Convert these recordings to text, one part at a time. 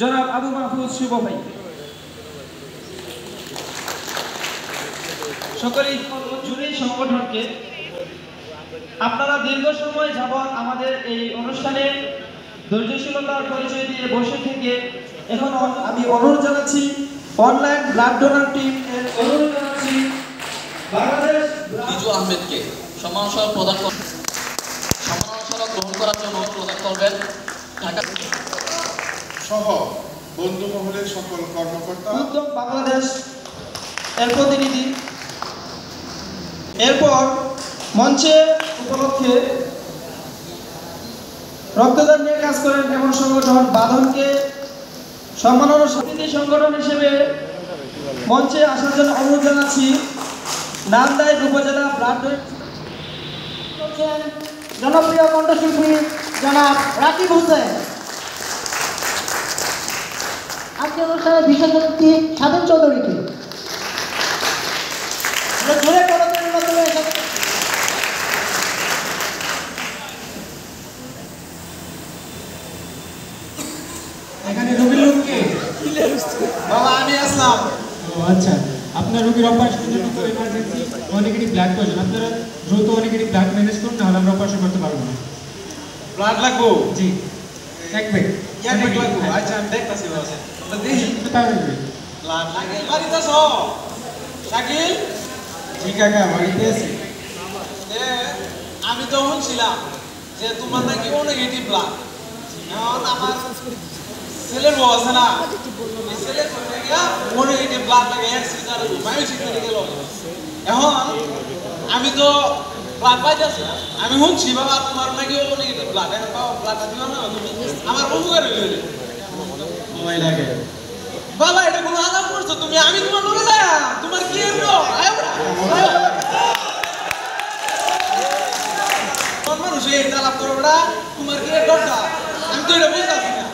জনাব আবু মাহফুজ শুভ ভাই। সকলেই জুড়ে সংগঠনকে আপনারা দীর্ঘ সময় যাবৎ আমাদের এই অনুষ্ঠানে ধৈর্যশীলতার পরিচয় দিয়ে বসে থেকে এখন আমি অনুরোধ জানাচ্ছি অনলাইন ব্লাড ডোনার টিম এর অনুরোধ জানাচ্ছি বাংলাদেশ বিজু আহমেদকে সম্মানস্মারক প্রদান গ্রহণ করার জন্য প্রদান করবেন ঢাকা সহ বন্ধু মহলের সকল কর্মকর্তা উদ্যোগ বাংলাদেশ এর প্রতিনিধি। এরপর মঞ্চে উপলক্ষে রক্তদান নিয়ে কাজ করেন এমন সংগঠন বাঁধনকে সম্মাননা সাথী সংগঠন হিসেবে মঞ্চে আসার জন্য অনুরোধ জানাচ্ছি নান্দাইল উপজেলা ব্লাড জনপ্রিয় কণ্ঠশিল্পী জনাব রাকিব হোসেন। আজকের অনুষ্ঠানে বিশেষ অতিথি স্বাধীন চৌধুরীকে জোরে করতালির মাধ্যমে এখানে রোগীর লোককে বাবা আমি আসলাম। আচ্ছা, আপনার রোগীর অপারেশনের জন্য তো ইমার্জেন্সি নেগেটিভ ব্লাড প্রয়োজন। আপনারা দ্রুত নেগেটিভ ব্লাড ম্যানেজ করুন, নাহলে আমরা অপারেশন করতে পারবো না। ব্লাড লাগবো? জি, এক ব্যাগ লাগবো। আচ্ছা আমি দেখতাছি বাবা। দেখি ব্লাড লাগে বাড়িতে আছো শাকিল? জি কাকা, বাড়িতে আছি। আমি তো শুনছিলাম যে তোমার নাকি ও নেগেটিভ ব্লাড। এখন আমার ছেলের বউ আছে না, ছেলের ও নেগেটিভ ব্লাড লাগে এখন আমি তো ব্লাড পাইতেছি না। আমি শুনছি বাবা তোমার নাকি ও নেগেটিভ ব্লাড, এখন বাবা ব্লাডটা দিবা না তুমি? আমার উপকার হইলে সময় লাগে বাবা, এটা কোনো আদাব করছো তুমি? আমি তোমার লোকে যাই তোমার কি মানুষ এটা লাভ করো ওটা তোমার কি ডরটা? আমি তো এটা বুঝতেছি না।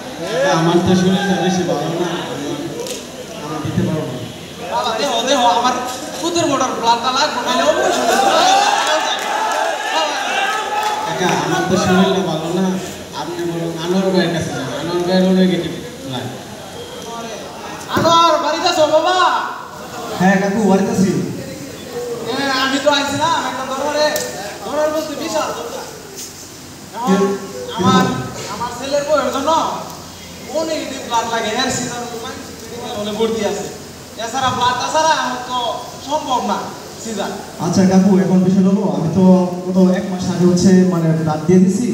আমার তো শরীরটা বেশি ভালো না, আমি দিতে পারবো না। বাবা দেখো দেখো আমার পুতের মোটর ব্লাডটা লাগবে নাহলে অবশ্যই কাকা, আমার তো শরীরটা ভালো না, আপনি বলুন আনোয়ার ভাইয়ের কাছে যান। আনোয়ার ভাইয়ের নেগেটিভ ব্লাড। আনোয়ার বাড়িতে আছো বাবা? হ্যাঁ কাকু, বাড়িতে আছি। আমি তো আইছি না একটা দরবারে, দরবার বলতে বিশাল এখন আমার আমার ছেলের বউয়ের জন্য ও নেগেটিভ ব্লাড লাগে। এর সিজন হলে ভর্তি আছে, এছাড়া ব্লাড তাছাড়া আমার তো সম্ভব না সিজন। আচ্ছা কাকু, এখন বিষয় হলো আমি তো গত 1 মাস আগে মানে ব্লাড দিয়ে দিছি,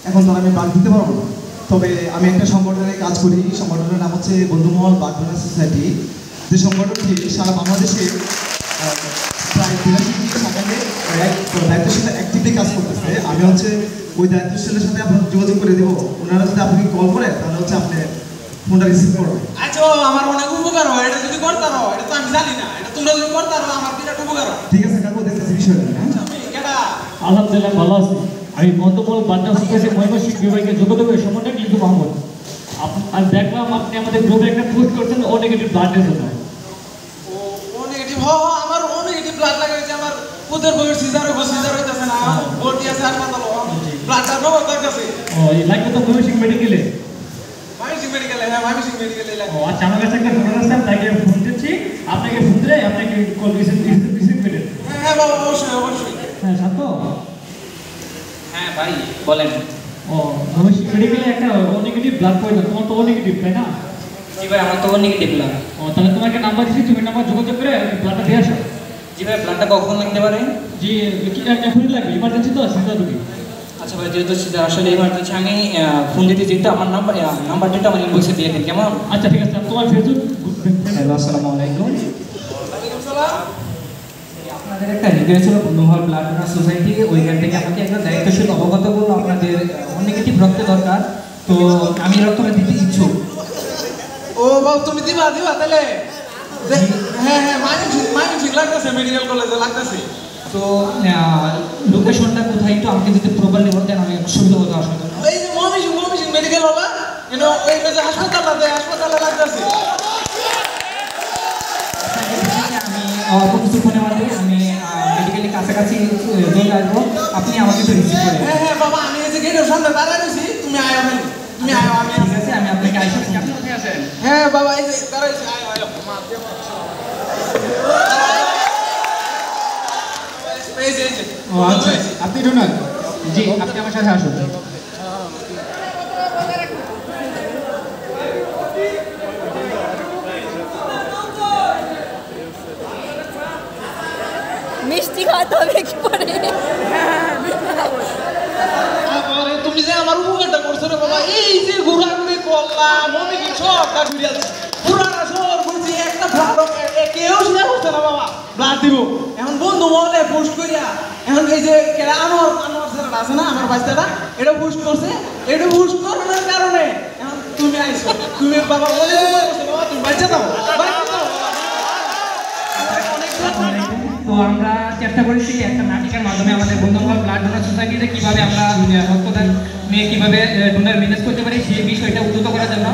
এখন তো আমি ব্লাড দিতে পারবো না। তবে আমি একটা সংগঠনে কাজ করি, সংগঠনের নাম হচ্ছে বন্ধুমহল ব্লাড ডোনার সোসাইটি। যে সংগঠনটি সারা বাংলাদেশে প্রায় 82টি সমাজে দায়িত্বশীল অ্যাক্টিভলি কাজ করতেছে। আমি হচ্ছে ওই দায়িত্বশীলের সাথে আপনার যোগাযোগ করে দেবো। ওনারা যদি আপনাকে কল করে তাহলে হচ্ছে আপনি ফোনটা রিসিভ করবেন। আচ্ছা আমার অনেক উপকার হয়, এটা যদি করতে পারো, এটা তো আমি জানি না, এটা তোমরা যদি করতে পারো আমার বিরাট উপকার হয়। ঠিক আছে কাকু, দেখতেছি বিষয়টা। আলহামদুলিল্লাহ ভালো আছি। আমি বন্ধুমহল ব্লাড ডোনার সোসাইটি ময়মনসিংহ বিভাগে যোগাযোগের সম্বন্ধে কিন্তু মোহাম্মদ। আমি দেখলাম আপনি আমাদের গ্রুপে একটা পোস্ট করছেন ও নেগেটিভ ব্লাডের জন্য। ও নেগেটিভ আমার ও নেগেটিভ ব্লাড লাগে যে আমার পুতের বউয়ের সিজার হইতেছে না, ভর্তি আছে হাসপাতাল, ব্লাডটা নগদ লাগতেছে। ও এই লাগবে তো ময়মনসিংহ মেডিকেলে? মেডিকেলে? হ্যাঁ মেডিকেলে লাগে। ও আচ্ছা, আমার কাছে একটা ফোন আছে, তাকে ফোন দিচ্ছি, আপনাকে ফোন দিলে আপনাকে কল রিসিভ করেন। হ্যাঁ বাবা, অবশ্যই অবশ্যই। হ্যাঁ শান্ত। হ্যাঁ ভাই বলেন। ও ময়মনসিংহ মেডিকেলে একটা ও নেগেটিভ ব্লাড প্রয়োজন। তোমার তো ও নেগেটিভ তাই না? জি ভাই, আমার তো নেগেটিভ ব্লাড। ও তাহলে তোমাকে নাম্বার দিচ্ছি, তুমি নাম্বার যোগাযোগ করে ব্লাডটা দিয়ে আসো। জি ভাই, ব্লাডটা কখন লাগতে পারে? জি এখনই লাগবে, ইমার্জেন্সি তো সিজা রুগী। আচ্ছা ভাই, যেহেতু আসলে ইমার্জেন্সি আমি ফোন দিতে যেহেতু আমার নাম্বার ডেটা আমার ইনবক্সে দিয়ে দিন, কেমন? আচ্ছা ঠিক আছে। তোমার ফেসবুক? হ্যালো, আসসালামু আলাইকুম। ওয়ালাইকুম সালাম। আপনাদের একটা রিকোয়েস্ট ছিল বন্ধুমহল ব্লাড ডোনার সোসাইটি, ওইখান থেকে আমাকে একটা দায়িত্বশীল অবগত করলো আপনাদের নেগেটিভ রক্ত দরকার, তো আমি রক্তটা দিতে ইচ্ছুক। ও বাবু তুমি দিবা তাহলে? হ্যাঁ হ্যাঁ মাইমিং লাগতেছে, মেডিকেল কলেজে লাগতেছে। তো লোকেশনটা কোথায় একটু আমাকে যদি প্রপারলি বলতেন আমি সুবিধা হতো আসার জন্য। এই যে ময়মনসিংহ মেডিকেল হলো ওই যে হাসপাতালে লাগতেছে। আমি অল্প কিছুক্ষণের মধ্যে আমি মেডিকেলের কাছাকাছি চলে আসবো, আপনি আমাকে একটু রিসিভ করেন। হ্যাঁ হ্যাঁ বাবা, আমি এই যে গেটের সামনে দাঁড়ায় রয়েছি, তুমি আয়, আমি ঠিক আছে, আমি আপনাকে আইসা। আপনি কোথায় আছেন? হ্যাঁ বাবা এই যে তারা ও আচ্ছা আপনি ডোনাল্ড জি আপনি আমার সাথে আসুন মিষ্টি খাওয়াতে হবে কি পরে তুমি যে আমার উপকারটা করছো রে বাবা এই যে ঘোরাঘুরি করলাম আমি কি সবটা ঘুরে আছি পুরানা শহর ঘুরছি একটা ব্লাড কেউ শেয়ার করছে না বাবা ব্লাড দিব এখন বন্ধু মহলে পোস্ট করিয়া এখন এই যে আনোয়ার স্যারটা আছে না আমার বাচ্চাটা এটা পোস্ট করছে এটা পোস্ট করার কারণে এখন তুমি আইছো তুমি বাবা বলে বাবা তুমি বাচ্চা দাও তো আমরা চেষ্টা করেছি একটা নাটিকার মাধ্যমে আমাদের বন্ধুমহল ব্লাড ডোনার সোসাইটিতে কীভাবে আমরা রক্তদান নিয়ে কীভাবে ডোনার ম্যানেজ করতে পারি সেই বিষয়টা উদ্যত করার জন্য